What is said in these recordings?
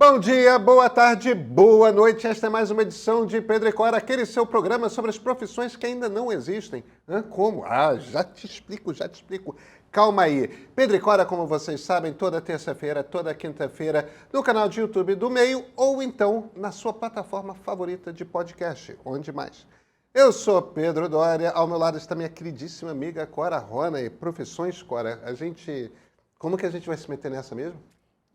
Bom dia, boa tarde, boa noite. Esta é mais uma edição de Pedro e Cora, aquele seu programa sobre as profissões que ainda não existem. Como? Já te explico. Calma aí. Pedro e Cora, como vocês sabem, toda terça-feira, toda quinta-feira, no canal de YouTube do Meio ou então na sua plataforma favorita de podcast, onde mais. Eu sou Pedro Doria, ao meu lado está minha queridíssima amiga Cora Rona. E profissões, Cora, como que a gente vai se meter nessa mesmo?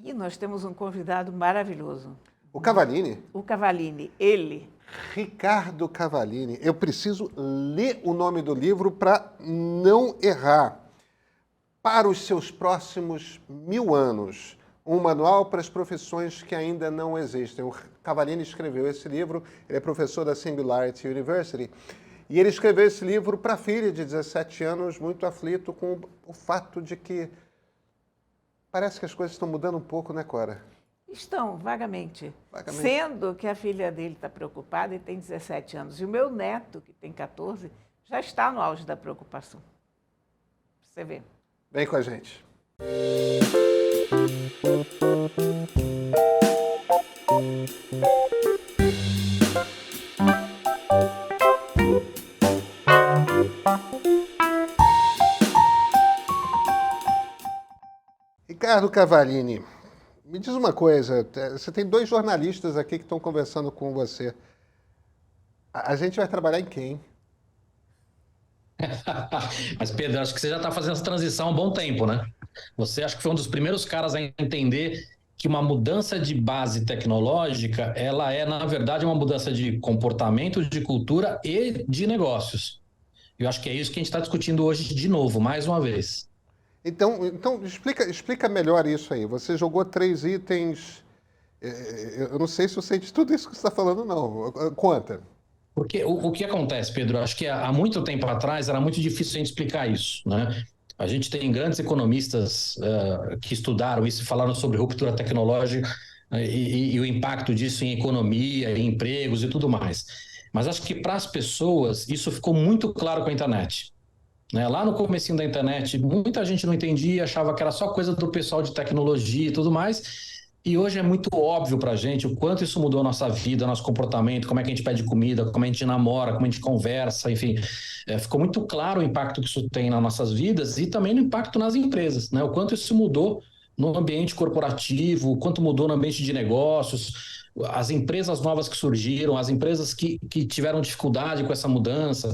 E nós temos um convidado maravilhoso. O Cavallini? O Cavallini, ele. Ricardo Cavallini. Eu preciso ler o nome do livro para não errar. Para os seus próximos 1000 anos, um manual para as profissões que ainda não existem. O Cavallini escreveu esse livro, ele é professor da Singularity University, e ele escreveu esse livro para a filha de 17 anos, muito aflito com o fato de que parece que as coisas estão mudando um pouco, né, Cora? Estão, vagamente. Sendo que a filha dele está preocupada e tem 17 anos. E o meu neto, que tem 14, já está no auge da preocupação. Você vê. Vem com a gente. Ricardo Cavallini, me diz uma coisa, você tem 2 jornalistas aqui que estão conversando com você. A gente vai trabalhar em quem? Mas, Pedro, acho que você já está fazendo essa transição há um bom tempo, né? Você acho que foi um dos primeiros caras a entender que uma mudança de base tecnológica, ela é, na verdade, uma mudança de comportamento, de cultura e de negócios. Eu acho que é isso que a gente está discutindo hoje de novo, mais uma vez. Então explica melhor isso aí. Você jogou 3 itens. Eu não sei se eu sei de tudo isso que você está falando, não. Conta. Porque o que acontece, Pedro? Acho que há muito tempo atrás era muito difícil a gente explicar isso, né? A gente tem grandes economistas que estudaram isso e falaram sobre ruptura tecnológica e o impacto disso em economia, em empregos e tudo mais. Mas acho que para as pessoas isso ficou muito claro com a internet. Né? Lá no comecinho da internet, muita gente não entendia, achava que era só coisa do pessoal de tecnologia e tudo mais. E hoje é muito óbvio para a gente o quanto isso mudou a nossa vida, nosso comportamento, como é que a gente pede comida, como a gente namora, como a gente conversa, enfim. Ficou muito claro o impacto que isso tem nas nossas vidas e também no impacto nas empresas, né? O quanto isso mudou no ambiente corporativo, o quanto mudou no ambiente de negócios, as empresas novas que surgiram, as empresas que tiveram dificuldade com essa mudança.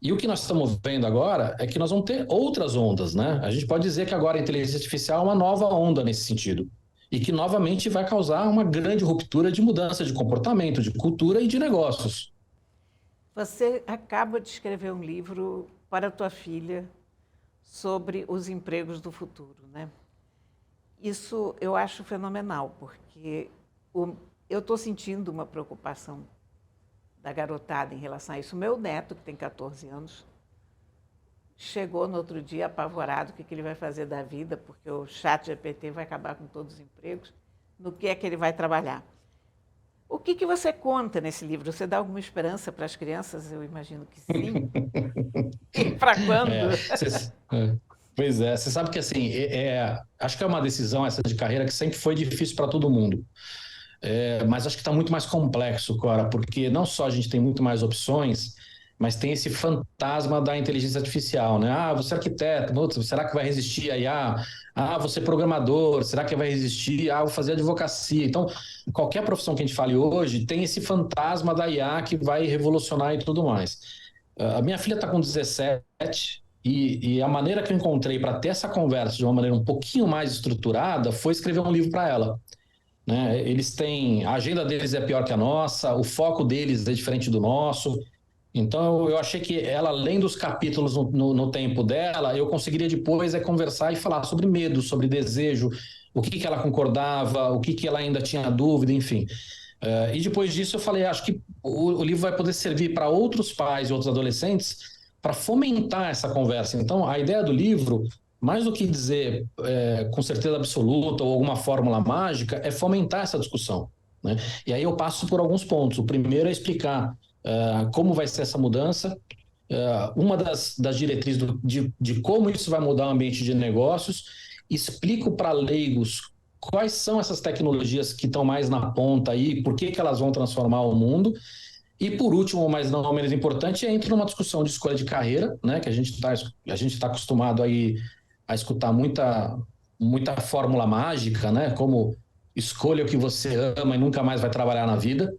E o que nós estamos vendo agora é que nós vamos ter outras ondas, né? A gente pode dizer que agora a inteligência artificial é uma nova onda nesse sentido. E que novamente vai causar uma grande ruptura de mudança de comportamento, de cultura e de negócios. Você acaba de escrever um livro para a tua filha sobre os empregos do futuro, né? Isso eu acho fenomenal, porque eu estou sentindo uma preocupação da garotada em relação a isso. O meu neto, que tem 14 anos, chegou no outro dia apavorado o que ele vai fazer da vida, porque o ChatGPT vai acabar com todos os empregos, no que é que ele vai trabalhar. O que você conta nesse livro? Você dá alguma esperança para as crianças? Eu imagino que sim. E para quando? Pois é, você sabe que assim, acho que é uma decisão essa de carreira que sempre foi difícil para todo mundo. Mas acho que está muito mais complexo, Cora, porque não só a gente tem muito mais opções, mas tem esse fantasma da inteligência artificial, né? Você é arquiteto, será que vai resistir a IA? Você é programador, será que vai resistir? Vou fazer advocacia. Então, qualquer profissão que a gente fale hoje tem esse fantasma da IA que vai revolucionar e tudo mais. A minha filha está com 17 e a maneira que eu encontrei para ter essa conversa de uma maneira um pouquinho mais estruturada foi escrever um livro para ela. Né? A agenda deles é pior que a nossa, o foco deles é diferente do nosso. Então, eu achei que ela, além dos capítulos no tempo dela, eu conseguiria depois conversar e falar sobre medo, sobre desejo, o que ela concordava, o que ela ainda tinha dúvida, enfim. E depois disso eu falei, acho que o livro vai poder servir para outros pais e outros adolescentes para fomentar essa conversa. Então, a ideia do livro, mais do que dizer com certeza absoluta ou alguma fórmula mágica, é fomentar essa discussão. Né? E aí eu passo por alguns pontos. O primeiro é explicar como vai ser essa mudança, uma das diretrizes de como isso vai mudar o ambiente de negócios, explico para leigos quais são essas tecnologias que estão mais na ponta aí, por que elas vão transformar o mundo. E por último, mas não menos importante, entra numa discussão de escolha de carreira, né, que a gente tá acostumado aí a escutar muita fórmula mágica, né, como escolha o que você ama e nunca mais vai trabalhar na vida,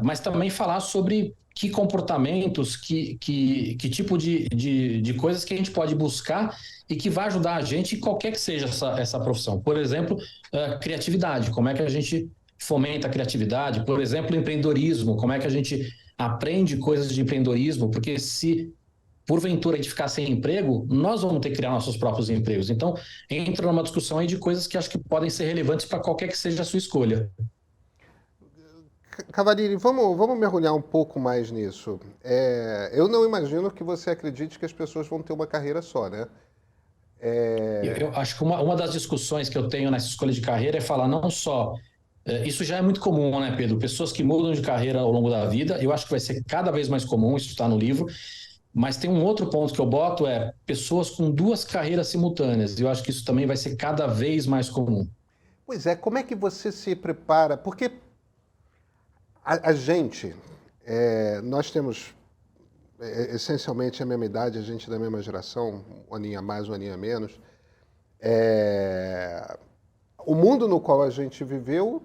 mas também falar sobre que comportamentos, que tipo de coisas que a gente pode buscar e que vai ajudar a gente, qualquer que seja essa profissão. Por exemplo, criatividade, como é que a gente fomenta a criatividade, por exemplo, empreendedorismo, como é que a gente aprende coisas de empreendedorismo, porque se porventura a gente ficar sem emprego, nós vamos ter que criar nossos próprios empregos. Então, entra numa discussão aí de coisas que acho que podem ser relevantes para qualquer que seja a sua escolha. Cavalieri, vamos mergulhar um pouco mais nisso. Eu não imagino que você acredite que as pessoas vão ter uma carreira só, né? Eu acho que uma das discussões que eu tenho nessa escolha de carreira é falar não só. Isso já é muito comum, né, Pedro? Pessoas que mudam de carreira ao longo da vida, eu acho que vai ser cada vez mais comum, isso está no livro, mas tem um outro ponto que eu boto, pessoas com duas carreiras simultâneas, e eu acho que isso também vai ser cada vez mais comum. Pois é, como é que você se prepara? Porque a gente, nós temos essencialmente a mesma idade, a gente é da mesma geração, um aninho a mais, um aninho a menos. O mundo no qual a gente viveu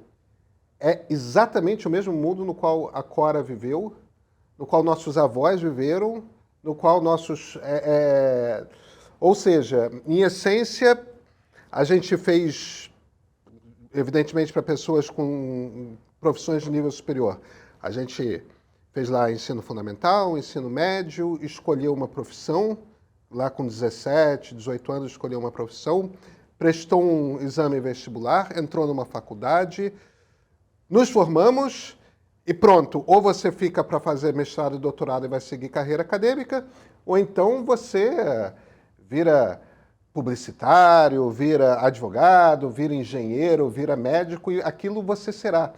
é exatamente o mesmo mundo no qual a Cora viveu, no qual nossos avós viveram, no qual nossos... Ou seja, em essência, a gente fez, evidentemente, para pessoas com profissões de nível superior. A gente fez lá ensino fundamental, ensino médio, escolheu uma profissão, lá com 17, 18 anos escolheu uma profissão, prestou um exame vestibular, entrou numa faculdade, nos formamos e pronto. Ou você fica para fazer mestrado e doutorado e vai seguir carreira acadêmica, ou então você vira publicitário, vira advogado, vira engenheiro, vira médico e aquilo você será.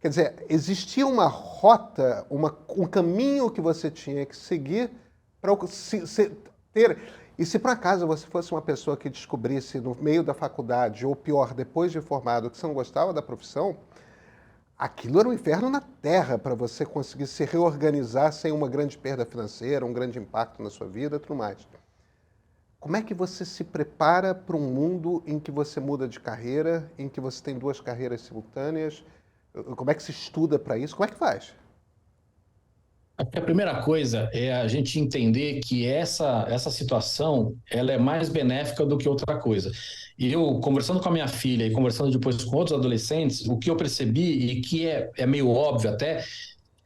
Quer dizer, existia uma rota, um caminho que você tinha que seguir para ter... E se por acaso você fosse uma pessoa que descobrisse no meio da faculdade, ou pior, depois de formado, que você não gostava da profissão, aquilo era um inferno na terra para você conseguir se reorganizar sem uma grande perda financeira, um grande impacto na sua vida e tudo mais. Como é que você se prepara para um mundo em que você muda de carreira, em que você tem duas carreiras simultâneas? Como é que se estuda para isso? Como é que faz? A primeira coisa é a gente entender que essa situação ela é mais benéfica do que outra coisa. E eu, conversando com a minha filha e conversando depois com outros adolescentes, o que eu percebi, e que é meio óbvio até,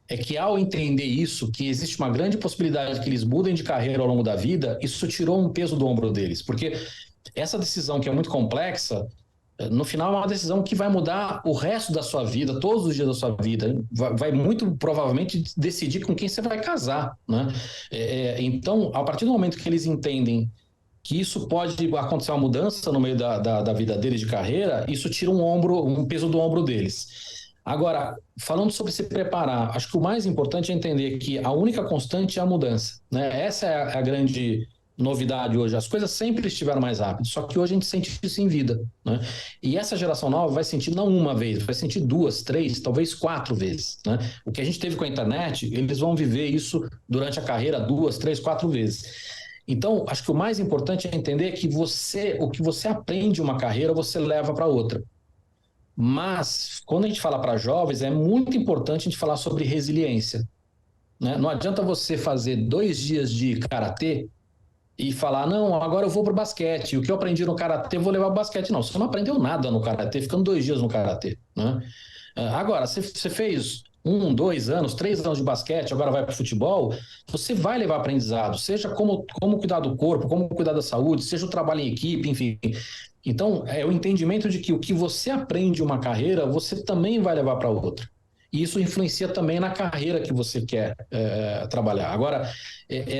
é que ao entender isso, que existe uma grande possibilidade que eles mudem de carreira ao longo da vida, isso tirou um peso do ombro deles. Porque essa decisão que é muito complexa, no final é uma decisão que vai mudar o resto da sua vida, todos os dias da sua vida. Vai muito provavelmente decidir com quem você vai casar, né? Então, a partir do momento que eles entendem que isso pode acontecer uma mudança no meio da vida deles de carreira, isso tira um peso do ombro deles. Agora, falando sobre se preparar, acho que o mais importante é entender que a única constante é a mudança, né? Essa é a grande novidade hoje. As coisas sempre estiveram mais rápidas, só que hoje a gente sente isso em vida, né? E essa geração nova vai sentir não uma vez, vai sentir 2, 3, talvez 4 vezes, né? O que a gente teve com a internet, eles vão viver isso durante a carreira 2, 3, 4 vezes. Então, acho que o mais importante é entender que o que você aprende uma carreira, você leva para outra. Mas, quando a gente fala para jovens, é muito importante a gente falar sobre resiliência, né? Não adianta você fazer 2 dias de karatê e falar, não, agora eu vou pro basquete, o que eu aprendi no karatê eu vou levar pro basquete. Não, você não aprendeu nada no karatê, ficando 2 dias no karatê, né? Agora, você fez 1, 2 anos, 3 anos de basquete, agora vai para futebol, você vai levar aprendizado, seja como cuidar do corpo, como cuidar da saúde, seja o trabalho em equipe, enfim. Então, é o entendimento de que o que você aprende em uma carreira, você também vai levar para outra. E isso influencia também na carreira que você quer trabalhar. Agora,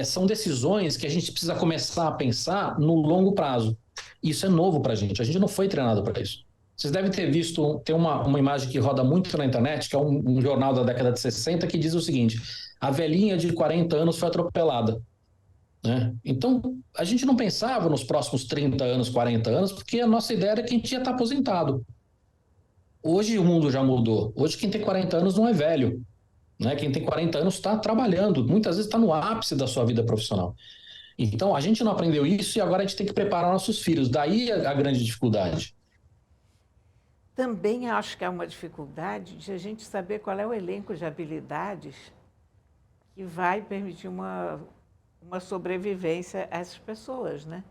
são decisões que a gente precisa começar a pensar no longo prazo. Isso é novo para a gente não foi treinado para isso. Vocês devem ter visto, tem uma imagem que roda muito na internet, que é um jornal da década de 60, que diz o seguinte: a velhinha de 40 anos foi atropelada. né? Então, a gente não pensava nos próximos 30 anos, 40 anos, porque a nossa ideia era que a gente ia estar aposentado. Hoje o mundo já mudou. Hoje quem tem 40 anos não é velho, né? Quem tem 40 anos está trabalhando, muitas vezes está no ápice da sua vida profissional. Então, a gente não aprendeu isso e agora a gente tem que preparar nossos filhos. Daí a grande dificuldade. Também acho que há uma dificuldade de a gente saber qual é o elenco de habilidades que vai permitir uma sobrevivência a essas pessoas, né?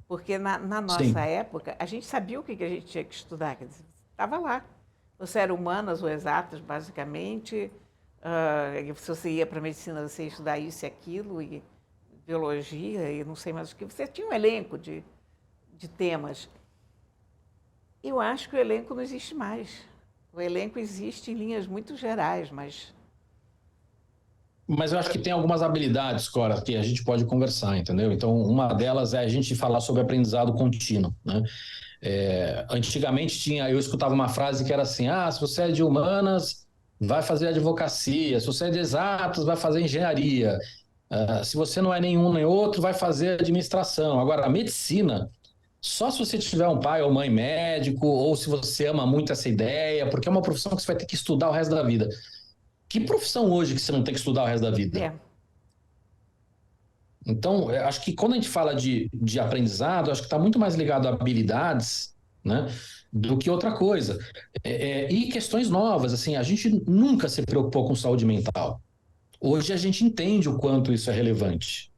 Porque na Sim. nossa época, a gente sabia o que a gente tinha que estudar, quer dizer, estava lá. Você era humanas ou exatas, basicamente. Se você ia para a medicina, você ia estudar isso e aquilo, e biologia, e não sei mais o que. Você tinha um elenco de temas. Eu acho que o elenco não existe mais. O elenco existe em linhas muito gerais, mas Mas eu acho que tem algumas habilidades, Cora, que a gente pode conversar, entendeu? Então, uma delas é a gente falar sobre aprendizado contínuo, né? Antigamente eu escutava uma frase que era assim: se você é de humanas, vai fazer advocacia, se você é de exatas, vai fazer engenharia, se você não é nenhum nem outro, vai fazer administração. Agora, a medicina, só se você tiver um pai ou mãe médico, ou se você ama muito essa ideia, porque é uma profissão que você vai ter que estudar o resto da vida. Que profissão hoje que você não tem que estudar o resto da vida? é. Então, acho que quando a gente fala de aprendizado, acho que está muito mais ligado a habilidades, né, do que outra coisa. E questões novas, assim, a gente nunca se preocupou com saúde mental. Hoje a gente entende o quanto isso é relevante.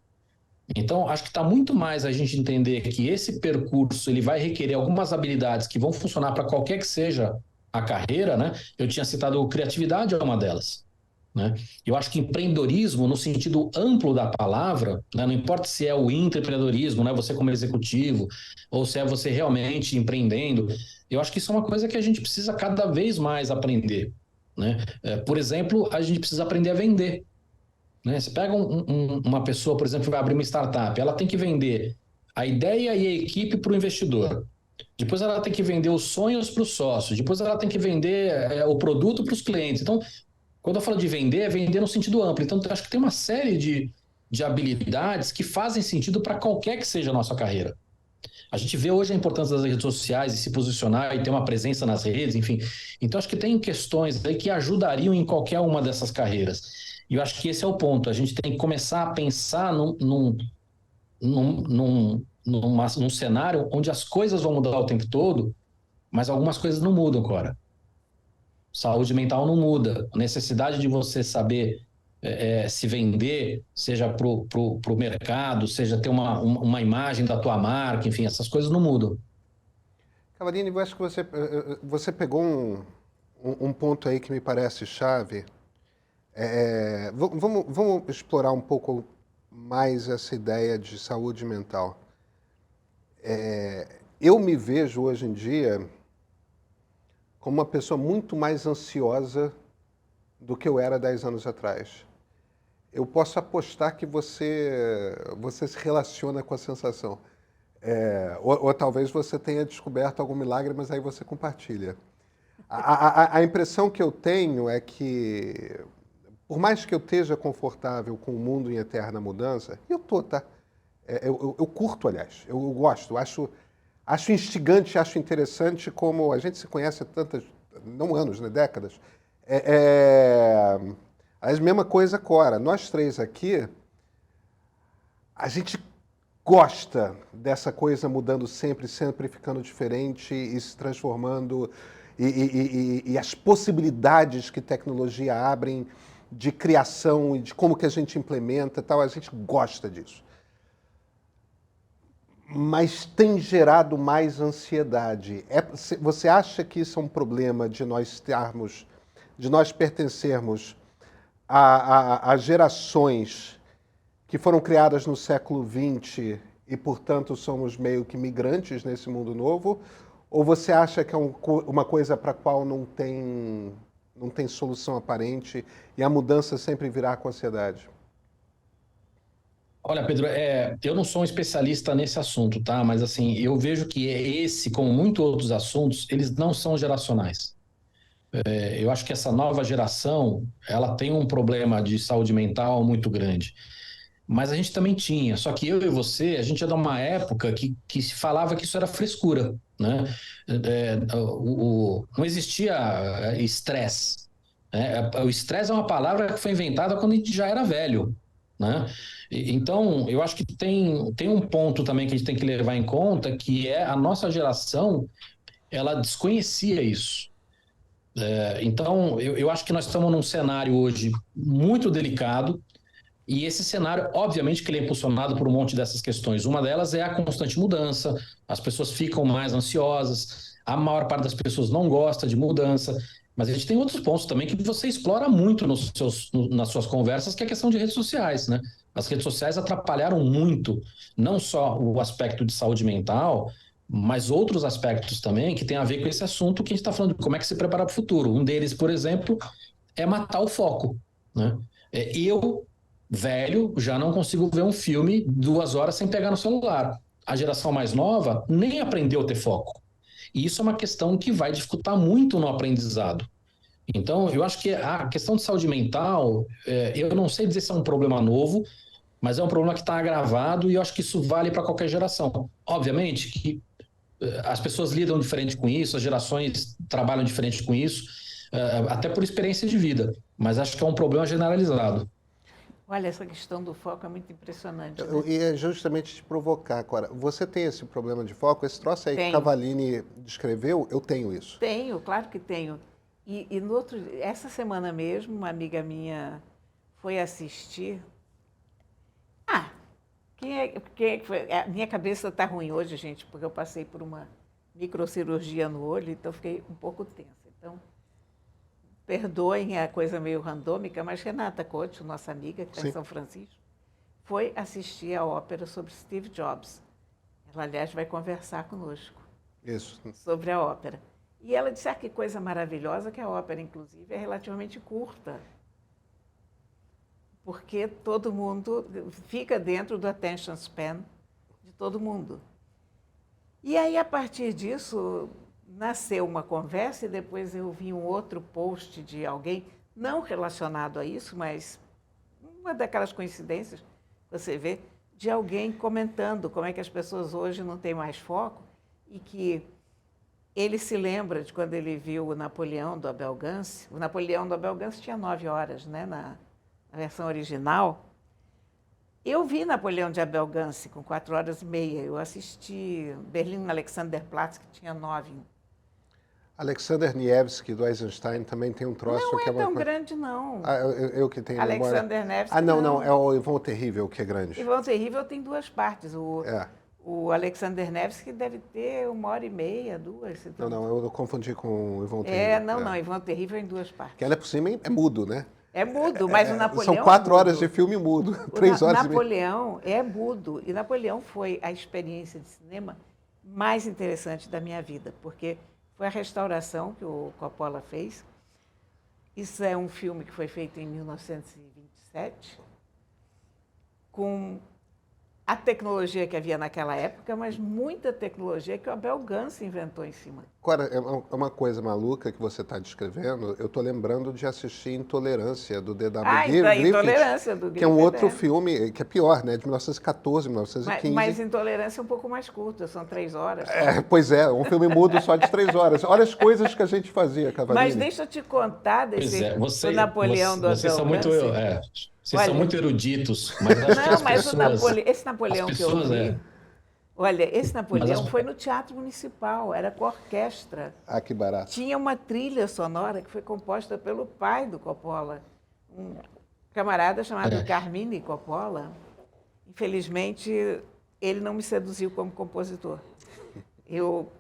Então, acho que está muito mais a gente entender que esse percurso ele vai requerer algumas habilidades que vão funcionar para qualquer que seja a carreira, né? Eu tinha citado criatividade, é uma delas. Né? Eu acho que empreendedorismo, no sentido amplo da palavra, né? Não importa se é o intraempreendedorismo, né? Você como executivo, ou se é você realmente empreendendo, eu acho que isso é uma coisa que a gente precisa cada vez mais aprender. Né? Por exemplo, a gente precisa aprender a vender. Né? Você pega uma pessoa, por exemplo, que vai abrir uma startup, ela tem que vender a ideia e a equipe para o investidor. Depois ela tem que vender os sonhos para os sócios. Depois ela tem que vender o produto para os clientes. Então, quando eu falo de vender, é vender no sentido amplo. Então, eu acho que tem uma série de habilidades que fazem sentido para qualquer que seja a nossa carreira. A gente vê hoje a importância das redes sociais e se posicionar e ter uma presença nas redes, enfim. Então, acho que tem questões aí que ajudariam em qualquer uma dessas carreiras. E eu acho que esse é o ponto. A gente tem que começar a pensar num cenário onde as coisas vão mudar o tempo todo, mas algumas coisas não mudam, Cora. Saúde mental não muda. A necessidade de você saber se vender, seja para o mercado, seja ter uma imagem da tua marca, enfim, essas coisas não mudam. Cavaline, eu acho que você pegou um ponto aí que me parece chave. Vamos explorar um pouco mais essa ideia de saúde mental. Eu me vejo hoje em dia como uma pessoa muito mais ansiosa do que eu era 10 anos atrás. Eu posso apostar que você se relaciona com a sensação. Ou talvez você tenha descoberto algum milagre, mas aí você compartilha. A impressão que eu tenho é que, por mais que eu esteja confortável com o mundo em eterna mudança, e eu tô, tá? Eu curto, aliás, eu gosto, acho instigante, acho interessante como a gente se conhece há tantas, não anos, né, décadas. A mesma coisa, Cora, nós três aqui, a gente gosta dessa coisa mudando sempre, sempre ficando diferente e se transformando, e as possibilidades que tecnologia abrem de criação e de como que a gente implementa e tal, a gente gosta disso. Mas tem gerado mais ansiedade. Você acha que isso é um problema de nós pertencermos a gerações que foram criadas no século XX e, portanto, somos meio que migrantes nesse mundo novo? Ou você acha que é uma coisa para a qual não tem solução aparente e a mudança sempre virá com ansiedade? Olha, Pedro, eu não sou um especialista nesse assunto, tá? Mas assim, eu vejo que esse, como muitos outros assuntos, eles não são geracionais. Eu acho que essa nova geração, ela tem um problema de saúde mental muito grande. mas a gente também tinha. Só que eu e você, a gente é de uma época que se falava que isso era frescura, né? Não existia estresse. Né? O estresse é uma palavra que foi inventada quando a gente já era velho, né? Então, eu acho que tem um ponto também que a gente tem que levar em conta, que é a nossa geração, ela desconhecia isso. Então, eu acho que nós estamos num cenário hoje muito delicado, e esse cenário, obviamente, que ele é impulsionado por um monte dessas questões. Uma delas é a constante mudança, as pessoas ficam mais ansiosas, a maior parte das pessoas não gosta de mudança, mas a gente tem outros pontos também que você explora muito nas suas conversas, que é a questão de redes sociais, né? As redes sociais atrapalharam muito, não só o aspecto de saúde mental, mas outros aspectos também que tem a ver com esse assunto que a gente está falando de como é que se preparar para o futuro. Um deles, por exemplo, é matar o foco, né? Eu, velho, já não consigo ver um filme 2 horas sem pegar no celular. A geração mais nova nem aprendeu a ter foco. E isso é uma questão que vai dificultar muito no aprendizado. Então, eu acho que a questão de saúde mental, eu não sei dizer se é um problema novo, mas é um problema que está agravado e eu acho que isso vale para qualquer geração. Obviamente que as pessoas lidam diferente com isso, as gerações trabalham diferente com isso, até por experiência de vida, mas acho que é um problema generalizado. Olha, essa questão do foco é muito impressionante, né? E é justamente te provocar, Cora. Você tem esse problema de foco? Esse troço aí que Tenho. Cavallini descreveu, eu tenho isso. Tenho, claro que tenho. E no outro, essa semana mesmo, uma amiga minha foi assistir. Ah, quem é que foi? A minha cabeça está ruim hoje, gente, porque eu passei por uma microcirurgia no olho, então fiquei um pouco tensa. Então, perdoem a coisa meio randômica, mas Renata Couto, nossa amiga, que está em Sim. São Francisco, foi assistir a ópera sobre Steve Jobs. Ela, aliás, vai conversar conosco Isso. sobre a ópera. E ela disse, que coisa maravilhosa, que a ópera, inclusive, é relativamente curta. Porque todo mundo fica dentro do attention span de todo mundo. E aí, a partir disso, nasceu uma conversa e depois eu vi um outro post de alguém, não relacionado a isso, mas uma daquelas coincidências que você vê, de alguém comentando como é que as pessoas hoje não têm mais foco e que ele se lembra de quando ele viu o Napoleão do Abel Gance. O Napoleão do Abel Gance tinha 9 horas, né, na versão original. Eu vi Napoleão de Abel Gance com 4 horas e meia. Eu assisti Berlim Alexanderplatz, que tinha 9. Alexander Nevsky, do Eisenstein, também tem um troço Não que é é uma tão coisa... grande, não. Eu que tenho memória. Alexander Nevsky, Não, é o Ivon Terrível que é grande. Ivon Terrível tem 2 partes. É. O Alexander Nevsky deve ter 1 hora e meia, 2. Não, eu confundi com o Ivon Terrível. Não, Ivon Terrível em 2 partes. Que ela por cima é mudo, né? É mudo, mas o Napoleão São 4 é horas mudo. de filme mudo, 3 horas e meia. Napoleão é mudo. E Napoleão foi a experiência de cinema mais interessante da minha vida, porque foi a restauração que o Coppola fez. Isso é um filme que foi feito em 1927, com a tecnologia que havia naquela época, mas muita tecnologia que o Abel Gance inventou em cima. Agora, é uma coisa maluca que você está descrevendo. Eu estou lembrando de assistir Intolerância, do D.W. Griffith, Intolerância do Griffith. que é um outro filme, que é pior, né? De 1914, 1915. Mas Intolerância é um pouco mais curta, são 3 horas. Pois é, um filme mudo só de 3 horas. Olha as coisas que a gente fazia, Cavallini. Mas deixa eu te contar do vocês Napoleão do Abel são muito, Gance. vocês são muito eruditos, mas acho que Não, as mas pessoas... esse Napoleão que eu pessoas, vi... Olha, esse Napoleão Mas foi no Teatro Municipal, era com orquestra. Ah, que barato. Tinha uma trilha sonora que foi composta pelo pai do Coppola, um camarada chamado Carmine Coppola. Infelizmente, ele não me seduziu como compositor. Eu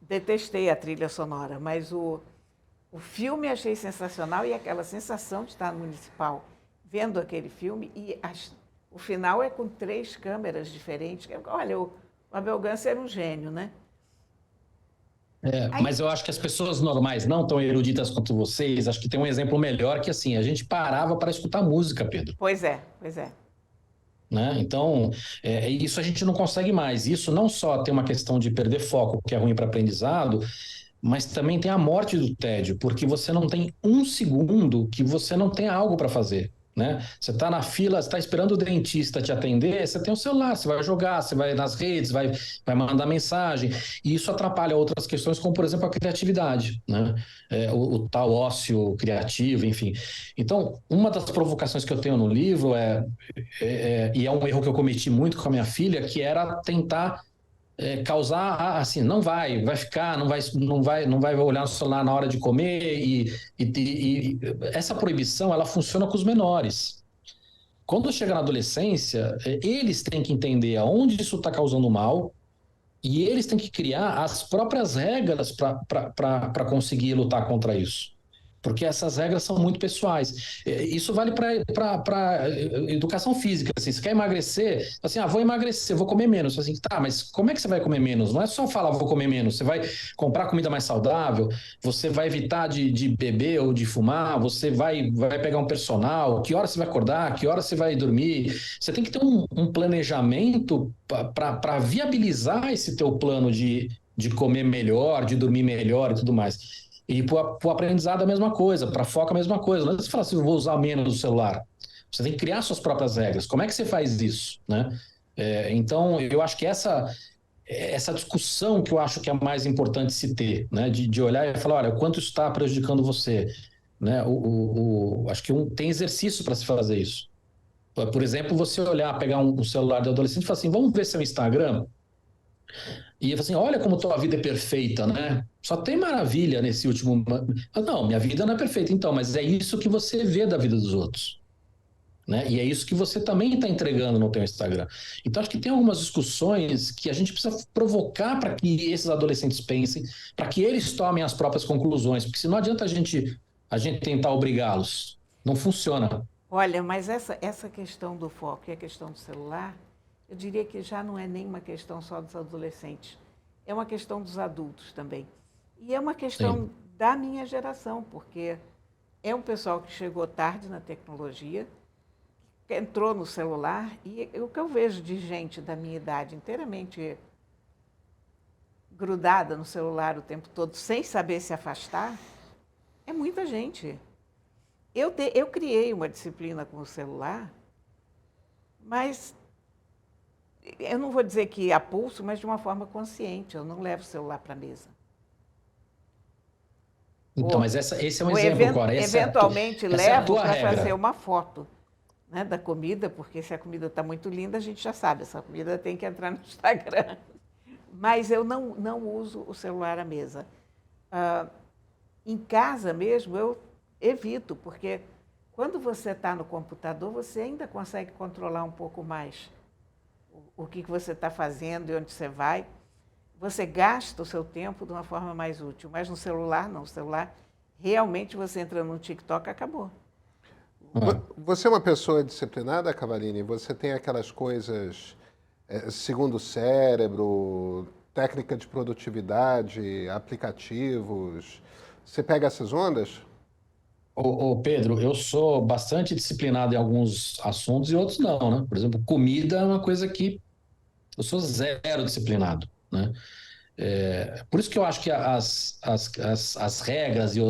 detestei a trilha sonora, mas o filme achei sensacional e aquela sensação de estar no Municipal vendo aquele filme. E o final é com 3 câmeras diferentes. Olha, o Abel Gance era um gênio, né? Mas eu acho que as pessoas normais, não tão eruditas quanto vocês, acho que tem um exemplo melhor que assim, a gente parava para escutar música, Pedro. Pois é. Né? Então, isso a gente não consegue mais. Isso não só tem uma questão de perder foco, que é ruim para aprendizado, mas também tem a morte do tédio, porque você não tem um segundo que você não tem algo para fazer. né? Você está na fila, você está esperando o dentista te atender, você tem o celular, você vai jogar, você vai nas redes, vai mandar mensagem, e isso atrapalha outras questões, como, por exemplo, a criatividade, né? O tal ócio criativo, enfim. Então, uma das provocações que eu tenho no livro e é um erro que eu cometi muito com a minha filha, que era tentar causar assim, vai ficar, não vai olhar no celular na hora de comer e essa proibição ela funciona com os menores. Quando chega na adolescência, eles têm que entender aonde isso está causando mal e eles têm que criar as próprias regras para conseguir lutar contra isso. Porque essas regras são muito pessoais. Isso vale para educação física. Assim, você quer emagrecer? Assim, vou emagrecer, vou comer menos. Assim, tá, mas como é que você vai comer menos? Não é só falar vou comer menos. Você vai comprar comida mais saudável, você vai evitar de beber ou de fumar, você vai pegar um personal, que hora você vai acordar, que hora você vai dormir. Você tem que ter um planejamento para viabilizar esse teu plano de comer melhor, de dormir melhor e tudo mais. E para o aprendizado a mesma coisa, para foco a mesma coisa. Não é você falar assim, eu vou usar menos o celular. Você tem que criar suas próprias regras. Como é que você faz isso, né? Então, eu acho que essa discussão que eu acho que é mais importante se ter, né? De olhar e falar, olha, quanto isso está prejudicando você, né? Acho que tem exercício para se fazer isso. Por exemplo, você olhar, pegar um celular de adolescente e falar assim, vamos ver seu Instagram. E eu falei assim, olha como tua vida é perfeita, né? Só tem maravilha nesse último... Não, minha vida não é perfeita, então, mas é isso que você vê da vida dos outros, né? E é isso que você também está entregando no teu Instagram. Então, acho que tem algumas discussões que a gente precisa provocar para que esses adolescentes pensem, para que eles tomem as próprias conclusões, porque se não adianta a gente tentar obrigá-los. Não funciona. Olha, mas essa questão do foco e a questão do celular, eu diria que já não é nem uma questão só dos adolescentes, é uma questão dos adultos também. E é uma questão Sim. da minha geração, porque é um pessoal que chegou tarde na tecnologia, que entrou no celular, e o que eu vejo de gente da minha idade inteiramente grudada no celular o tempo todo, sem saber se afastar, é muita gente. Eu criei uma disciplina com o celular, mas eu não vou dizer que a pulso, mas de uma forma consciente. Eu não levo o celular para a mesa. Então, mas esse é um exemplo, Cora. Eventualmente essa é a levo tua para regra. fazer uma foto, né, da comida, porque se a comida está muito linda, a gente já sabe, essa comida tem que entrar no Instagram. Mas eu não uso o celular à mesa. Em casa mesmo, eu evito, porque quando você está no computador, você ainda consegue controlar um pouco mais o que você está fazendo e onde você vai. Você gasta o seu tempo de uma forma mais útil, mas no celular não. O celular, realmente, você entra no TikTok, acabou. Você é uma pessoa disciplinada, Cavallini? Você tem aquelas coisas, segundo o cérebro, técnica de produtividade, aplicativos. Você pega essas ondas? Ô Pedro, eu sou bastante disciplinado em alguns assuntos e outros não, né? Por exemplo, comida é uma coisa que eu sou zero disciplinado, né? Por isso que eu acho que as regras e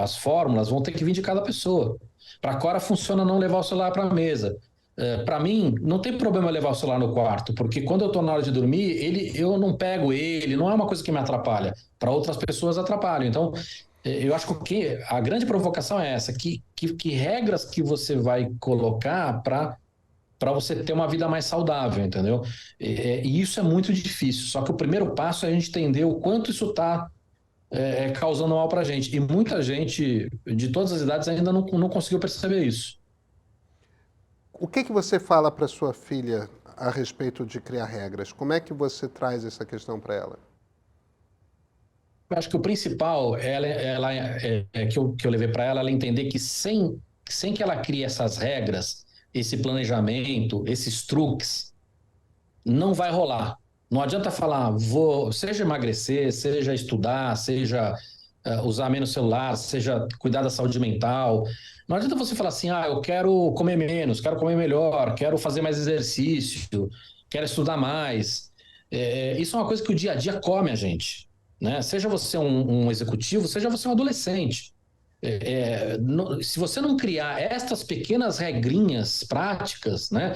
as fórmulas vão ter que vir de cada pessoa. Para a Cora funciona não levar o celular para a mesa. Para mim, não tem problema levar o celular no quarto, porque quando eu estou na hora de dormir, eu não pego ele, não é uma coisa que me atrapalha. Para outras pessoas atrapalha. Então, eu acho que a grande provocação é essa, que regras que você vai colocar para você ter uma vida mais saudável, entendeu? E isso é muito difícil, só que o primeiro passo é a gente entender o quanto isso está causando mal para a gente. E muita gente de todas as idades ainda não conseguiu perceber isso. O que você fala para sua filha a respeito de criar regras? Como é que você traz essa questão para ela? Eu acho que o principal que eu levei para ela entender que sem que ela crie essas regras, esse planejamento, esses truques, não vai rolar. Não adianta falar, seja emagrecer, seja estudar, seja usar menos celular, seja cuidar da saúde mental. Não adianta você falar assim, eu quero comer menos, quero comer melhor, quero fazer mais exercício, quero estudar mais. Isso é uma coisa que o dia a dia come a gente, né? Seja você um executivo, seja você um adolescente. Se você não criar estas pequenas regrinhas práticas, né?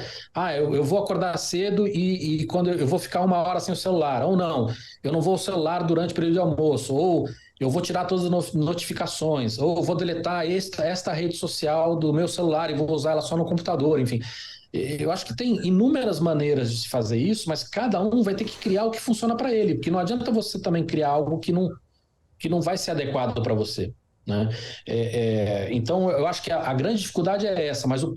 Eu vou acordar cedo e quando eu vou ficar 1 hora sem o celular, ou não, eu não vou ao celular durante o período de almoço, ou eu vou tirar todas as notificações, ou eu vou deletar esta rede social do meu celular e vou usar ela só no computador, enfim. Eu acho que tem inúmeras maneiras de se fazer isso, mas cada um vai ter que criar o que funciona para ele, porque não adianta você também criar algo que não vai ser adequado para você, né? Então, eu acho que a grande dificuldade é essa, mas o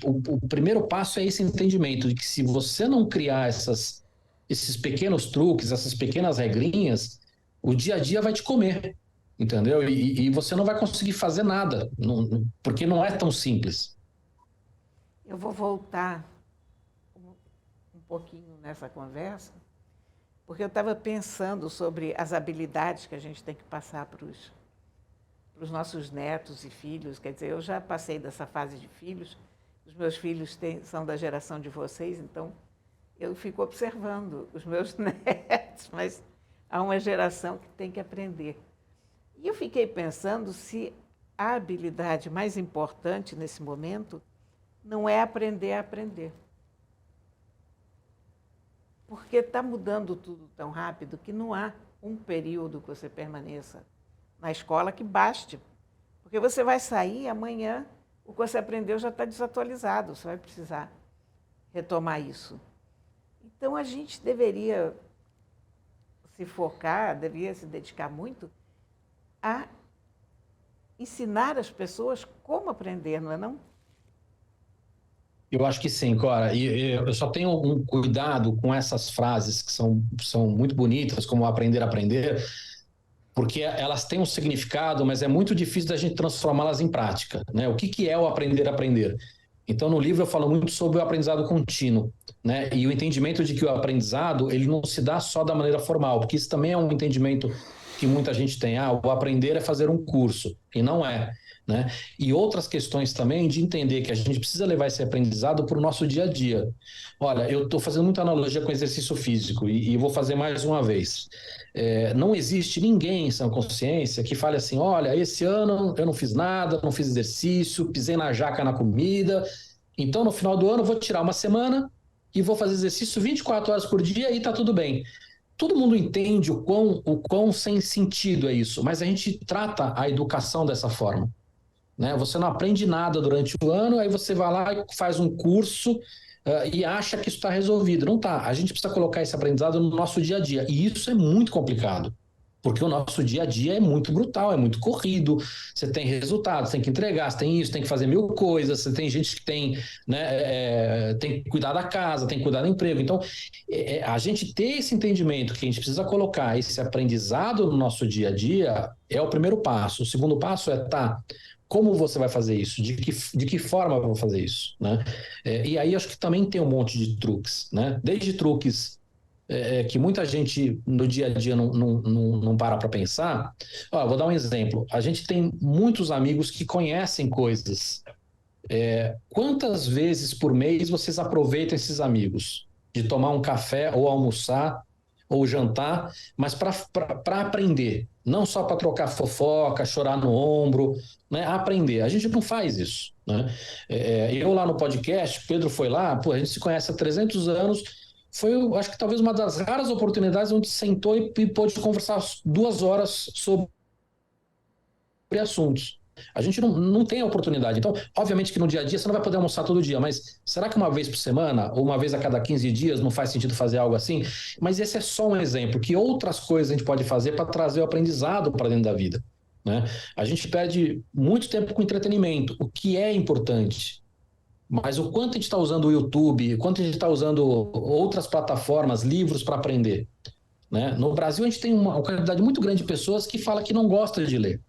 primeiro passo é esse entendimento de que se você não criar esses pequenos truques, essas pequenas regrinhas, o dia a dia vai te comer, entendeu? E você não vai conseguir fazer nada, porque não é tão simples. Eu vou voltar um pouquinho nessa conversa, porque eu estava pensando sobre as habilidades que a gente tem que passar para os nossos netos e filhos. Quer dizer, eu já passei dessa fase de filhos, os meus filhos são da geração de vocês, então eu fico observando os meus netos, mas há uma geração que tem que aprender. E eu fiquei pensando se a habilidade mais importante nesse momento não é aprender a aprender. Porque está mudando tudo tão rápido que não há um período que você permaneça na escola que baste. Porque você vai sair amanhã, o que você aprendeu já está desatualizado, você vai precisar retomar isso. Então, a gente deveria se focar, deveria se dedicar muito a ensinar as pessoas como aprender, não é não? Eu acho que sim, Cora. E eu só tenho um cuidado com essas frases que são muito bonitas, como aprender a aprender, porque elas têm um significado, mas é muito difícil da gente transformá-las em prática, né? O que é o aprender a aprender? Então, no livro eu falo muito sobre o aprendizado contínuo, né? E o entendimento de que o aprendizado, ele não se dá só da maneira formal, porque isso também é um entendimento que muita gente tem. O aprender é fazer um curso, e não é, né? E outras questões também de entender que a gente precisa levar esse aprendizado para o nosso dia a dia. Olha, eu estou fazendo muita analogia com exercício físico e vou fazer mais uma vez. Não existe ninguém em sã consciência que fale assim, olha, esse ano eu não fiz nada, não fiz exercício, pisei na jaca na comida, então no final do ano eu vou tirar uma semana e vou fazer exercício 24 horas por dia e está tudo bem. Todo mundo entende o quão sem sentido é isso, mas a gente trata a educação dessa forma, né? Você não aprende nada durante o ano, aí você vai lá e faz um curso e acha que isso está resolvido. Não está. A gente precisa colocar esse aprendizado no nosso dia a dia. E isso é muito complicado, porque o nosso dia a dia é muito brutal, é muito corrido. Você tem resultados, tem que entregar, você tem isso, tem que fazer 1000 coisas. Você tem gente que tem, né, tem que cuidar da casa, tem que cuidar do emprego. Então, a gente ter esse entendimento que a gente precisa colocar esse aprendizado no nosso dia a dia é o primeiro passo. O segundo passo é como você vai fazer isso? De que forma eu vou fazer isso, né? E aí acho que também tem um monte de truques, né? Desde truques que muita gente no dia a dia não para pensar. Vou dar um exemplo. A gente tem muitos amigos que conhecem coisas. Quantas vezes por mês vocês aproveitam esses amigos? De tomar um café ou almoçar ou jantar, mas para aprender, não só para trocar fofoca, chorar no ombro, né? Aprender. A gente não faz isso, né? Eu lá no podcast, Pedro foi lá, a gente se conhece há 300 anos, foi, acho que talvez uma das raras oportunidades onde sentou e pôde conversar 2 horas sobre assuntos. A gente não tem a oportunidade. Então, obviamente que no dia a dia você não vai poder almoçar todo dia, mas será que uma vez por semana ou uma vez a cada 15 dias não faz sentido fazer algo assim? Mas esse é só um exemplo. Que outras coisas a gente pode fazer para trazer o aprendizado para dentro da vida, né? A gente perde muito tempo com entretenimento, o que é importante. Mas o quanto a gente está usando o YouTube, o quanto a gente está usando outras plataformas, livros para aprender, né? No Brasil, a gente tem uma quantidade muito grande de pessoas que fala que não gosta de ler.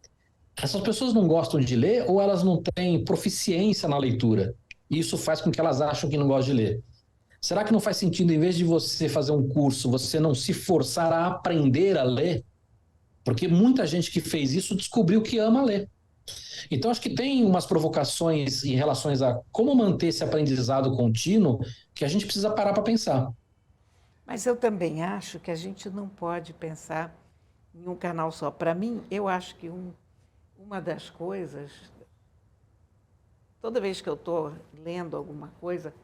Essas pessoas não gostam de ler ou elas não têm proficiência na leitura? E isso faz com que elas acham que não gostam de ler. Será que não faz sentido, em vez de você fazer um curso, você não se forçar a aprender a ler? Porque muita gente que fez isso descobriu que ama ler. Então, acho que tem umas provocações em relação a como manter esse aprendizado contínuo que a gente precisa parar para pensar. Mas eu também acho que a gente não pode pensar em um canal só. Para mim, eu acho que uma das coisas, toda vez que eu estou lendo alguma coisa,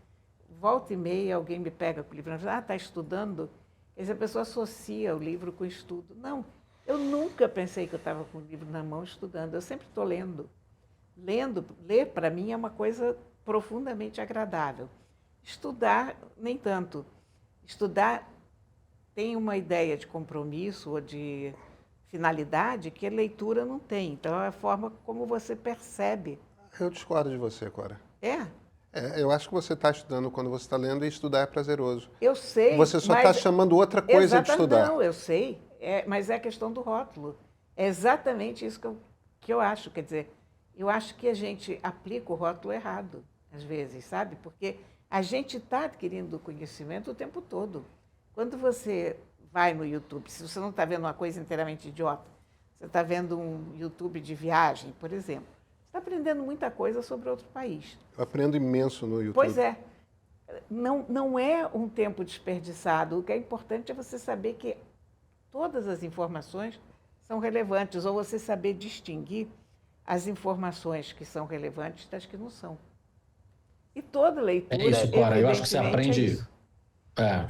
volta e meia alguém me pega com o livro e fala, está estudando? Quer dizer, a pessoa associa o livro com o estudo. Não, eu nunca pensei que eu estava com o livro na mão estudando, eu sempre estou lendo. Ler para mim é uma coisa profundamente agradável. Estudar, nem tanto. Estudar tem uma ideia de compromisso ou de finalidade que a leitura não tem. Então, é a forma como você percebe. Eu discordo de você, Cora. É, Eu acho que você está estudando quando você está lendo e estudar é prazeroso. eu sei. Você só está chamando outra coisa de estudar. Não, eu sei. Mas é a questão do rótulo. É exatamente isso que eu acho. Quer dizer, eu acho que a gente aplica o rótulo errado, às vezes, sabe? Porque a gente está adquirindo conhecimento o tempo todo. Quando você vai no YouTube, se você não está vendo uma coisa inteiramente idiota, você está vendo um YouTube de viagem, por exemplo, você está aprendendo muita coisa sobre outro país. Eu aprendo imenso no YouTube. Pois é. Não é um tempo desperdiçado. O que é importante é você saber que todas as informações são relevantes, ou você saber distinguir as informações que são relevantes das que não são. E toda leitura, É isso, Cora. Eu acho que você evidentemente, aprende. é isso.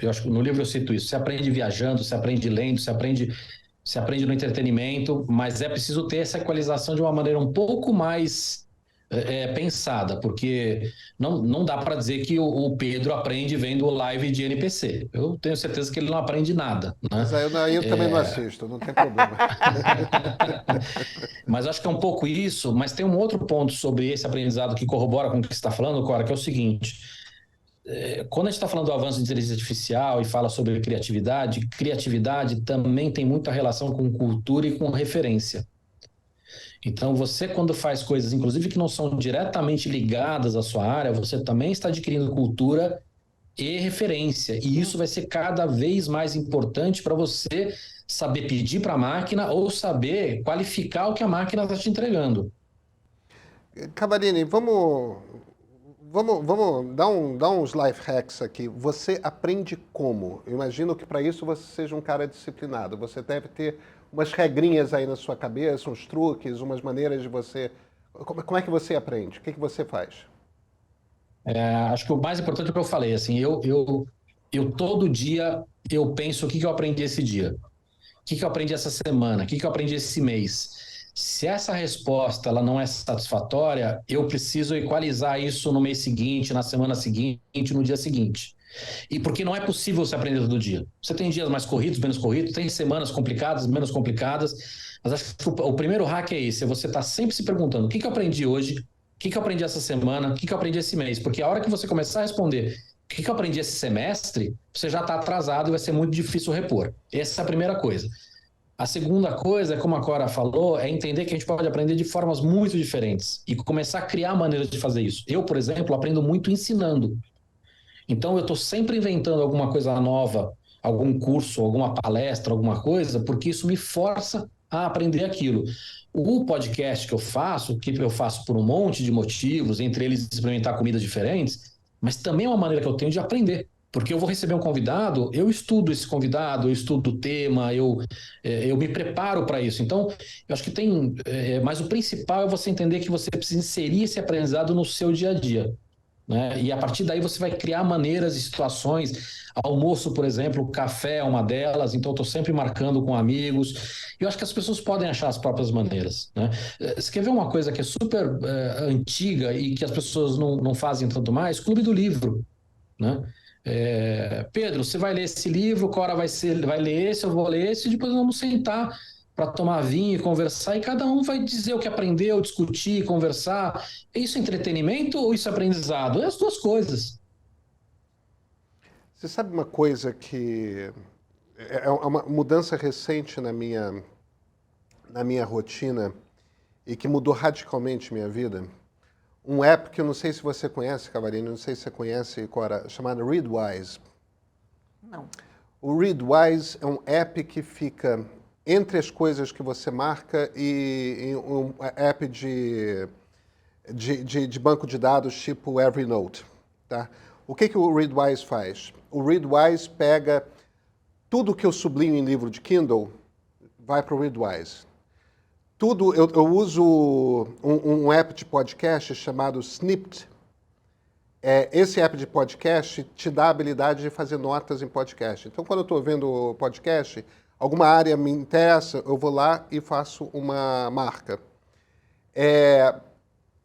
Eu acho que no livro eu cito isso. Você aprende viajando, você aprende lendo, você aprende no entretenimento, mas é preciso ter essa equalização de uma maneira um pouco mais pensada, porque não dá para dizer que o Pedro aprende vendo live de NPC. Eu tenho certeza que ele não aprende nada, né? Mas aí eu também não assisto, não tem problema. Mas acho que é um pouco isso, mas tem um outro ponto sobre esse aprendizado que corrobora com o que você está falando, Cora, que é o seguinte: quando a gente está falando do avanço de inteligência artificial e fala sobre criatividade também tem muita relação com cultura e com referência. Então, você, quando faz coisas, inclusive que não são diretamente ligadas à sua área, você também está adquirindo cultura e referência. E isso vai ser cada vez mais importante para você saber pedir para a máquina ou saber qualificar o que a máquina está te entregando. Cavarini, vamos dar uns life hacks aqui. Você aprende como? Eu imagino que para isso você seja um cara disciplinado. Você deve ter umas regrinhas aí na sua cabeça, uns truques, umas maneiras de você... Como é que você aprende? O que você faz? Acho que o mais importante é o que eu falei, assim, eu todo dia eu penso o que eu aprendi esse dia, o que eu aprendi essa semana, o que eu aprendi esse mês. Se essa resposta ela não é satisfatória, eu preciso equalizar isso no mês seguinte, na semana seguinte, no dia seguinte. E porque não é possível você aprender todo dia. Você tem dias mais corridos, menos corridos, tem semanas complicadas, menos complicadas, mas acho que o primeiro hack é esse, é você estar sempre se perguntando o que eu aprendi hoje, o que eu aprendi essa semana, o que eu aprendi esse mês, porque a hora que você começar a responder o que eu aprendi esse semestre, você já está atrasado e vai ser muito difícil repor. Essa é a primeira coisa. A segunda coisa, como a Cora falou, é entender que a gente pode aprender de formas muito diferentes e começar a criar maneiras de fazer isso. Eu, por exemplo, aprendo muito ensinando. Então, eu estou sempre inventando alguma coisa nova, algum curso, alguma palestra, alguma coisa, porque isso me força a aprender aquilo. O podcast que eu faço por um monte de motivos, entre eles experimentar comidas diferentes, mas também é uma maneira que eu tenho de aprender. Porque eu vou receber um convidado, eu estudo esse convidado, eu estudo o tema, eu me preparo para isso. Então, eu acho que tem... mas o principal é você entender que você precisa inserir esse aprendizado no seu dia a dia, né? E a partir daí você vai criar maneiras e situações. Almoço, por exemplo, café é uma delas, então eu estou sempre marcando com amigos. Eu acho que as pessoas podem achar as próprias maneiras, né? Você quer ver uma coisa que é super antiga e que as pessoas não fazem tanto mais? Clube do Livro, né? Pedro, você vai ler esse livro, Cora vai ler esse, eu vou ler esse, e depois vamos sentar para tomar vinho e conversar, e cada um vai dizer o que aprendeu, discutir, conversar. É isso entretenimento ou isso é aprendizado? É as duas coisas. Você sabe uma coisa que é uma mudança recente na minha rotina e que mudou radicalmente minha vida? Um app que eu não sei se você conhece, Cavarini, não sei se você conhece, Cora, chamado Readwise. Não. O Readwise é um app que fica entre as coisas que você marca e um app de banco de dados tipo Evernote, tá? O que o Readwise faz? O Readwise pega tudo que eu sublinho em livro de Kindle, vai para o Readwise. tudo, eu uso um app de podcast chamado Snipped. Esse app de podcast te dá a habilidade de fazer notas em podcast. Então, quando eu estou vendo podcast, alguma área me interessa, eu vou lá e faço uma marca.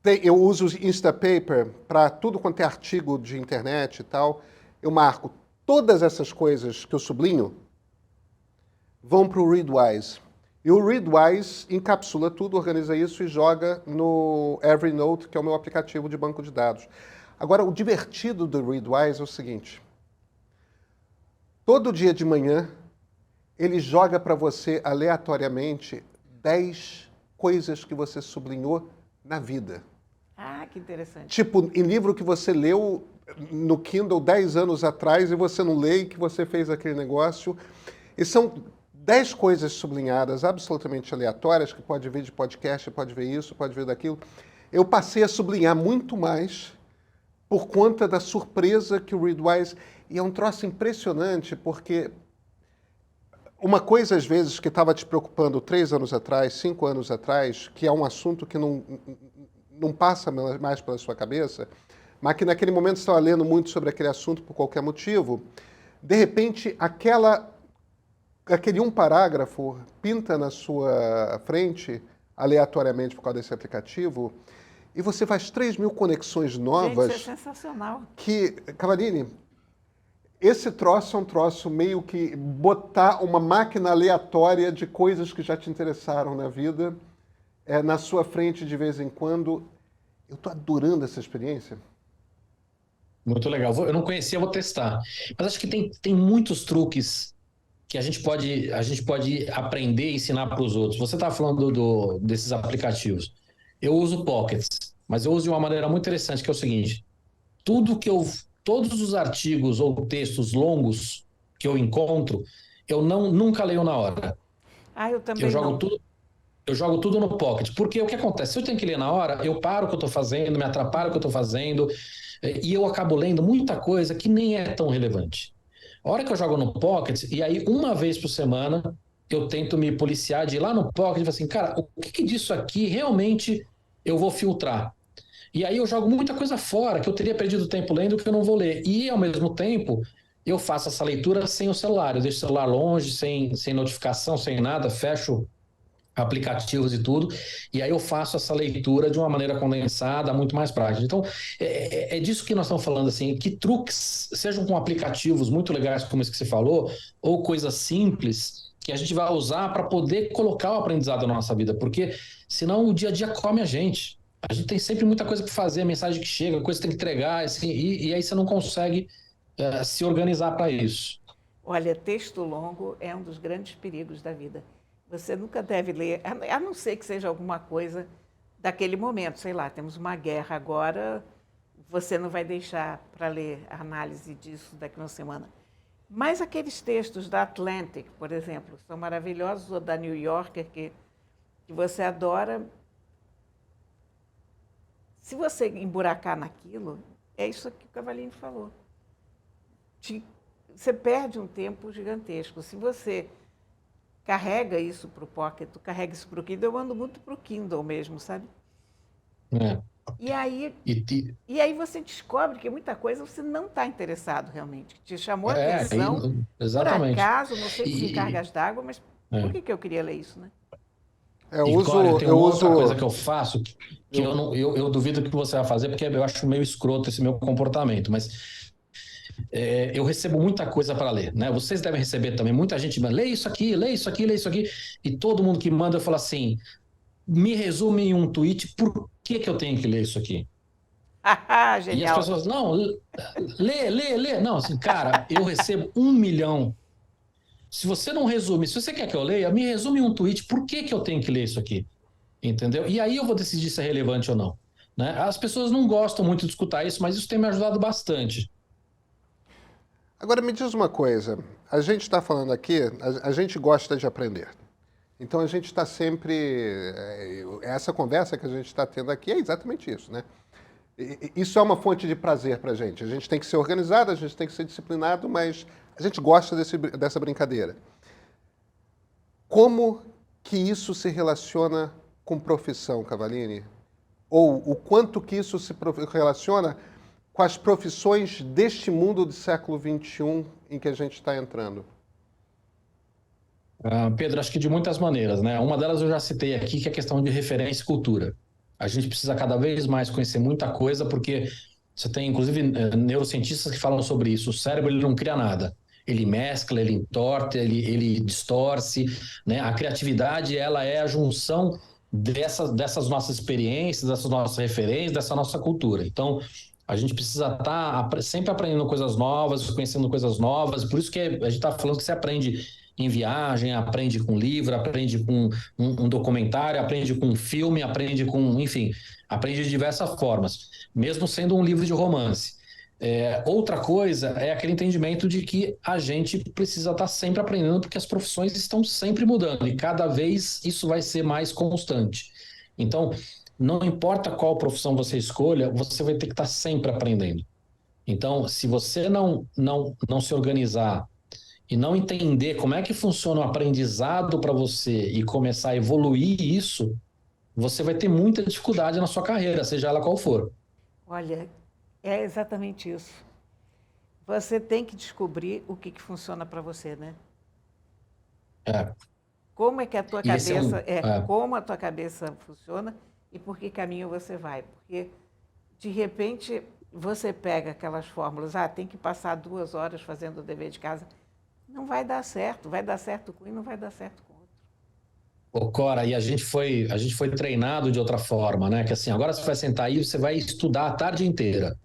Eu uso o Instapaper para tudo quanto é artigo de internet e tal. Eu marco todas essas coisas que eu sublinho, vão para o Readwise. E o Readwise encapsula tudo, organiza isso e joga no Evernote, que é o meu aplicativo de banco de dados. Agora, o divertido do Readwise é o seguinte. Todo dia de manhã, ele joga para você aleatoriamente 10 coisas que você sublinhou na vida. Ah, que interessante. Tipo, em livro que você leu no Kindle 10 anos atrás e você não lê e que você fez aquele negócio. E são 10 coisas sublinhadas, absolutamente aleatórias, que pode vir de podcast, pode ver isso, pode ver daquilo. Eu passei a sublinhar muito mais por conta da surpresa que o Readwise... E é um troço impressionante, porque uma coisa, às vezes, que estava te preocupando 3 anos atrás, 5 anos atrás, que é um assunto que não passa mais pela sua cabeça, mas que naquele momento você estava lendo muito sobre aquele assunto por qualquer motivo, de repente, aquele um parágrafo pinta na sua frente, aleatoriamente por causa desse aplicativo, e você faz 3.000 conexões novas. Gente, isso é sensacional. Cavarini, esse troço é um troço meio que botar uma máquina aleatória de coisas que já te interessaram na vida na sua frente de vez em quando. Eu estou adorando essa experiência. Muito legal. Eu não conhecia, vou testar. Mas acho que tem muitos truques que a gente pode aprender e ensinar para os outros. Você está falando desses aplicativos. Eu uso Pockets, mas eu uso de uma maneira muito interessante, que é o seguinte: todos os artigos ou textos longos que eu encontro, eu nunca leio na hora. Eu também Eu jogo não. eu jogo tudo no Pocket, porque o que acontece? Se eu tenho que ler na hora, eu paro o que eu estou fazendo, me atrapalho o que eu estou fazendo, e eu acabo lendo muita coisa que nem é tão relevante. A hora que eu jogo no Pocket, e aí uma vez por semana, eu tento me policiar de ir lá no Pocket e falar assim, cara, o que disso aqui realmente eu vou filtrar? E aí eu jogo muita coisa fora, que eu teria perdido tempo lendo, que eu não vou ler. E, ao mesmo tempo, eu faço essa leitura sem o celular. Eu deixo o celular longe, sem notificação, sem nada, fecho aplicativos e tudo, e aí eu faço essa leitura de uma maneira condensada, muito mais prática. Então, é disso que nós estamos falando, assim, que truques, sejam com aplicativos muito legais como esse que você falou, ou coisas simples, que a gente vai usar para poder colocar o aprendizado na nossa vida, porque senão o dia a dia come a gente. A gente tem sempre muita coisa para fazer, mensagem que chega, coisa que tem que entregar, assim, e aí você não consegue se organizar para isso. Olha, texto longo é um dos grandes perigos da vida. Você nunca deve ler, a não ser que seja alguma coisa daquele momento. Sei lá, temos uma guerra agora, você não vai deixar para ler a análise disso daqui a uma semana. Mas aqueles textos da Atlantic, por exemplo, são maravilhosos, ou da New Yorker, que você adora. Se você emburacar naquilo, é isso que o Cavallini falou. Você perde um tempo gigantesco. Se você carrega isso para o Pocket, carrega isso para o Kindle, eu ando muito para o Kindle mesmo, sabe? E aí você descobre que muita coisa você não está interessado realmente, que te chamou a atenção, exatamente. Por acaso, não sei se em cargas d'água, mas por que eu queria ler isso, né? Tem uma outra coisa que eu faço, que eu duvido que você vai fazer, porque eu acho meio escroto esse meu comportamento, mas eu recebo muita coisa para ler, né? Vocês devem receber também, muita gente manda, lê isso aqui, lê isso aqui, lê isso aqui, e todo mundo que manda eu falo assim, me resume em um tweet por que eu tenho que ler isso aqui. Genial. E as pessoas, não, lê. Não, assim, cara, eu recebo 1 milhão. Se você não resume, se você quer que eu leia, me resume em um tweet por que eu tenho que ler isso aqui. Entendeu? E aí eu vou decidir se é relevante ou não. Né? As pessoas não gostam muito de escutar isso, mas isso tem me ajudado bastante. Agora me diz uma coisa, a gente está falando aqui, a gente gosta de aprender. Então a gente está sempre, essa conversa que a gente está tendo aqui é exatamente isso, né? Isso é uma fonte de prazer para a gente. A gente tem que ser organizado, a gente tem que ser disciplinado, mas a gente gosta dessa brincadeira. Como que isso se relaciona com profissão, Cavallini? Ou o quanto que isso se relaciona com as profissões deste mundo do século XXI em que a gente está entrando? Pedro, acho que de muitas maneiras, né? Uma delas eu já citei aqui, que é a questão de referência e cultura. A gente precisa cada vez mais conhecer muita coisa, porque você tem, inclusive, neurocientistas que falam sobre isso. O cérebro, ele não cria nada. Ele mescla, ele entorta, ele distorce, né? A criatividade, ela é a junção dessas nossas experiências, dessas nossas referências, dessa nossa cultura. Então, a gente precisa estar sempre aprendendo coisas novas, conhecendo coisas novas. Por isso que a gente está falando que você aprende em viagem, aprende com livro, aprende com um documentário, aprende com um filme, aprende com, enfim, aprende de diversas formas, mesmo sendo um livro de romance. Outra coisa é aquele entendimento de que a gente precisa estar sempre aprendendo, porque as profissões estão sempre mudando e cada vez isso vai ser mais constante. Então, não importa qual profissão você escolha, você vai ter que estar sempre aprendendo. Então, se você não se organizar e não entender como é que funciona o aprendizado para você e começar a evoluir isso, você vai ter muita dificuldade na sua carreira, seja ela qual for. Olha, é exatamente isso. Você tem que descobrir o que funciona para você, né? Como é que a tua cabeça como a tua cabeça funciona e por que caminho você vai? Porque de repente você pega aquelas fórmulas, tem que passar 2 horas fazendo o dever de casa. Não vai dar certo com um e não vai dar certo com o outro. Ô, Cora, e a gente foi treinado de outra forma, né? Que assim, agora você vai sentar aí e você vai estudar a tarde inteira.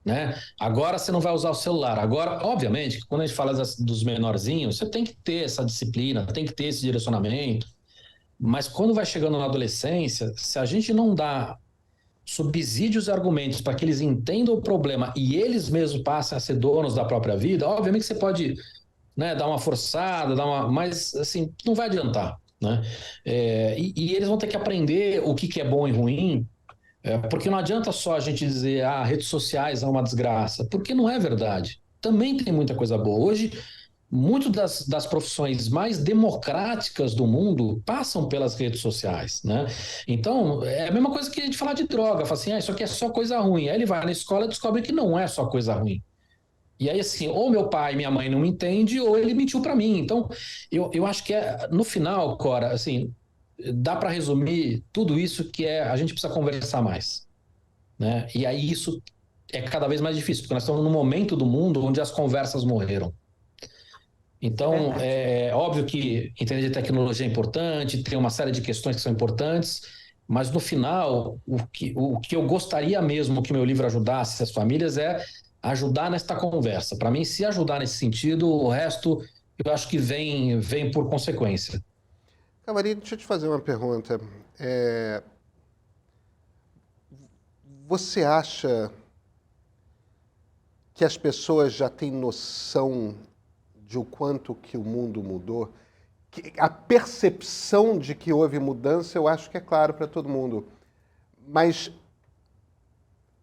Né? Agora você não vai usar o celular. Agora, obviamente, quando a gente fala dos menorzinhos, você tem que ter essa disciplina, tem que ter esse direcionamento. Mas quando vai chegando na adolescência, se a gente não dá subsídios e argumentos para que eles entendam o problema e eles mesmos passem a ser donos da própria vida, obviamente que você pode, né, dar uma forçada, mas assim, não vai adiantar, né? E eles vão ter que aprender o que é bom e ruim, porque não adianta só a gente dizer redes sociais é uma desgraça, porque não é verdade. Também tem muita coisa boa. Hoje, muitas das profissões mais democráticas do mundo passam pelas redes sociais, né? Então, é a mesma coisa que a gente falar de droga, fala assim, isso aqui é só coisa ruim. Aí ele vai na escola e descobre que não é só coisa ruim. E aí, assim, ou meu pai e minha mãe não me entendem, ou ele mentiu para mim. Então, eu acho que no final, Cora, assim, dá para resumir tudo isso que a gente precisa conversar mais, né? E aí isso é cada vez mais difícil, porque nós estamos num momento do mundo onde as conversas morreram. Então, é óbvio que entender de tecnologia é importante, tem uma série de questões que são importantes, mas no final, o que eu gostaria mesmo que meu livro ajudasse as famílias é ajudar nesta conversa. Para mim, se ajudar nesse sentido, o resto eu acho que vem por consequência. Cavallini, deixa eu te fazer uma pergunta. Você acha que as pessoas já têm noção de o quanto que o mundo mudou? A percepção de que houve mudança, eu acho que é claro para todo mundo. Mas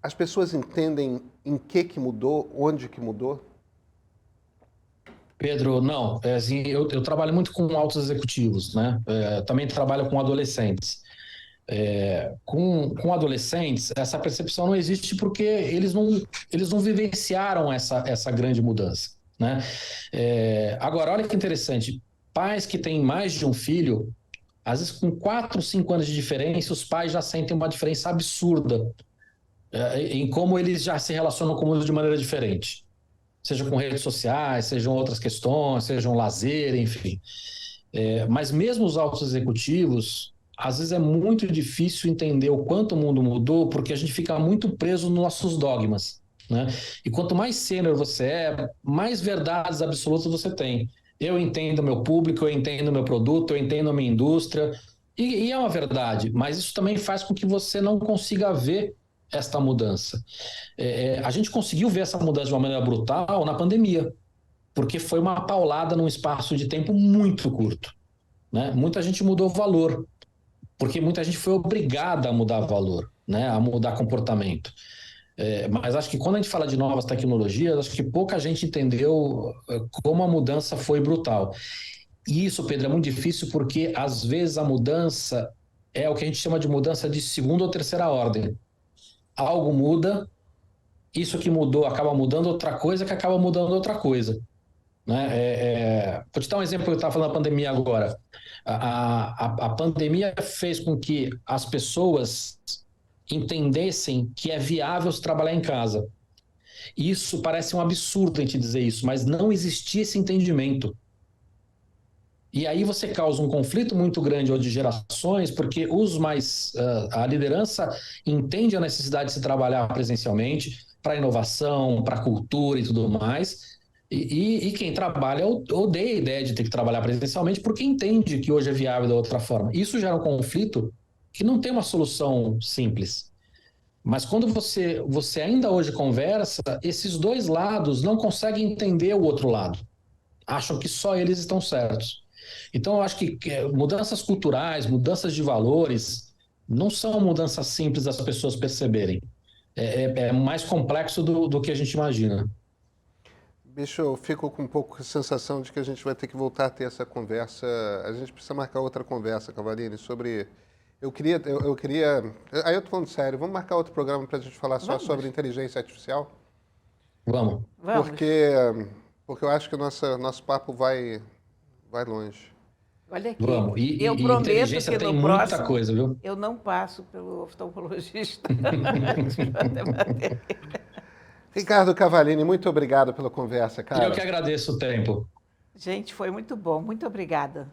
as pessoas entendem em que mudou, onde que mudou? Pedro, não. Assim, eu trabalho muito com altos executivos, né? Também trabalho com adolescentes. Com adolescentes, essa percepção não existe porque eles não vivenciaram essa grande mudança, né? Agora, olha que interessante. Pais que têm mais de um filho, às vezes com 4, 5 anos de diferença, os pais já sentem uma diferença absurda em como eles já se relacionam com o mundo de maneira diferente. Seja com redes sociais, sejam outras questões, sejam lazer, enfim. Mas mesmo os altos executivos, às vezes é muito difícil entender o quanto o mundo mudou, porque a gente fica muito preso nos nossos dogmas, né? E quanto mais sênior você é, mais verdades absolutas você tem. Eu entendo meu público, eu entendo meu produto, eu entendo a minha indústria, e é uma verdade, mas isso também faz com que você não consiga ver esta mudança. A gente conseguiu ver essa mudança de uma maneira brutal na pandemia, porque foi uma paulada num espaço de tempo muito curto, né? Muita gente mudou valor, porque muita gente foi obrigada a mudar valor, né? A mudar comportamento. Mas acho que quando a gente fala de novas tecnologias, acho que pouca gente entendeu como a mudança foi brutal. E isso, Pedro, é muito difícil porque às vezes a mudança é o que a gente chama de mudança de segunda ou terceira ordem. Algo muda, isso que mudou acaba mudando outra coisa, que acaba mudando outra coisa. Né? Vou te dar um exemplo que eu estava falando da pandemia agora. A pandemia fez com que as pessoas entendessem que é viável se trabalhar em casa. Isso parece um absurdo a gente dizer isso, mas não existia esse entendimento. E aí você causa um conflito muito grande de gerações, porque a liderança entende a necessidade de se trabalhar presencialmente para inovação, para cultura e tudo mais. E quem trabalha odeia a ideia de ter que trabalhar presencialmente porque entende que hoje é viável da outra forma. Isso gera um conflito que não tem uma solução simples. Mas quando você ainda hoje conversa, esses dois lados não conseguem entender o outro lado. Acham que só eles estão certos. Então, eu acho que mudanças culturais, mudanças de valores, não são mudanças simples das pessoas perceberem. É mais complexo do que a gente imagina. Bicho, eu fico com um pouco a sensação de que a gente vai ter que voltar a ter essa conversa. A gente precisa marcar outra conversa, Cavallini, sobre... Eu queria... Aí eu tô falando sério, vamos marcar outro programa para a gente falar só sobre inteligência artificial? Vamos. Porque eu acho que o nosso papo vai longe. Olha aqui, Vamos. eu prometo inteligência que tem no muita próximo coisa, viu? eu não passo pelo oftalmologista. Ricardo Cavallini, muito obrigado pela conversa, cara. Eu que agradeço o tempo. Gente, foi muito bom. Muito obrigada.